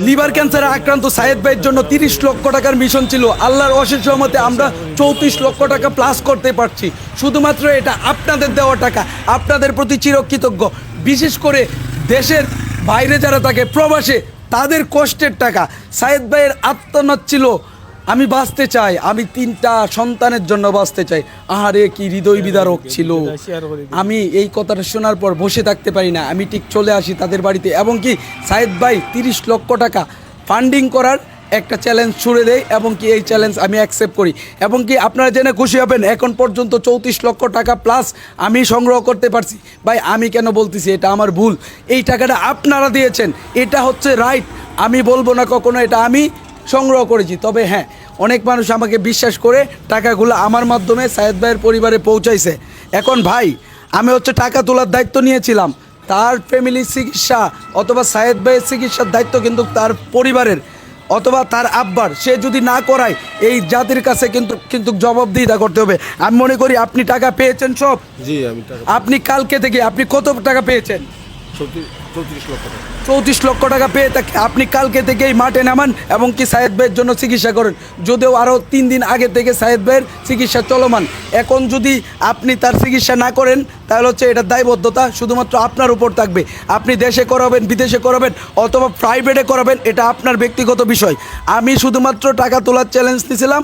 Liver ক্যান্সারে আক্রান্ত সায়েদ ভাইয়ের জন্য 30 লক্ষ টাকার মিশন ছিল। আল্লাহর অশেষ রহমতে আমরা 34 লক্ষ টাকা প্লাস করতে পারছি। শুধুমাত্র এটা আপনাদের দেওয়া টাকা, আপনাদের প্রতি চিরকৃতজ্ঞ। বিশেষ করে দেশের বাইরে যারা থাকে প্রবাসে, তাদের কষ্টের টাকা। সায়েদ ভাইয়ের আত্মনাদ ছিল, আমি বাঁচতে চাই, আমি 3টা সন্তানের জন্য বাঁচতে চাই। আহারে কি হৃদয় বিদারক ছিল। আমি এই কথাটা শোনার পর বসে থাকতে পারি না, আমি ঠিক চলে আসি তাদের বাড়িতে। এবং কি সায়েদ ভাই 30 লক্ষ টাকা ফান্ডিং করার একটা চ্যালেঞ্জ ছুড়ে দেয়, এবং কি এই চ্যালেঞ্জ আমি অ্যাকসেপ্ট করি। এবং কি আপনারা জেনে খুশি হবেন, এখন পর্যন্ত 34 লক্ষ টাকা প্লাস আমি সংগ্রহ করতে পারছি। ভাই আমি কেন বলতেছি এটা আমার ভুল, এই টাকাটা আপনারা দিয়েছেন, এটা হচ্ছে রাইট। আমি বলবো না কখনো এটা আমি সংগ্রহ করেছি। তবে হ্যাঁ, অনেক মানুষ আমাকে বিশ্বাস করে টাকাগুলো আমার মাধ্যমে সায়েদ ভাইয়ের পরিবারে পৌঁছাইছে। এখন ভাই আমি হচ্ছে টাকা তোলার দায়িত্ব নিয়েছিলাম, তার ফ্যামিলির চিকিৎসা অথবা সায়েদ ভাইয়ের চিকিৎসার দায়িত্ব কিন্তু তার পরিবারের অথবা তার আব্বার। সে যদি না করায় এই জাতির কাছে কিন্তু জবাবদিহিতা করতে হবে। আমি মনে করি আপনি টাকা পেয়েছেন সব। জি আমি টাকা আপনি কালকে থেকে আপনি কত টাকা পেয়েছেন? 34 লক্ষ টাকা। 34 লক্ষ টাকা পেয়ে থাকে আপনি কালকে থেকেই মাঠে নামান এবং কি সায়েদ ভাইয়ের জন্য চিকিৎসা করেন। যদিও আরও 3 দিন আগে থেকে সায়েদ ভাইয়ের চিকিৎসা চলমান। এখন যদি আপনি তার চিকিৎসা না করেন তাহলে হচ্ছে এটার দায়বদ্ধতা শুধুমাত্র আপনার উপর থাকবে। আপনি দেশে করাবেন, বিদেশে করাবেন অথবা প্রাইভেটে করাবেন, এটা আপনার ব্যক্তিগত বিষয়। আমি শুধুমাত্র টাকা তোলার চ্যালেঞ্জ নিয়েছিলাম,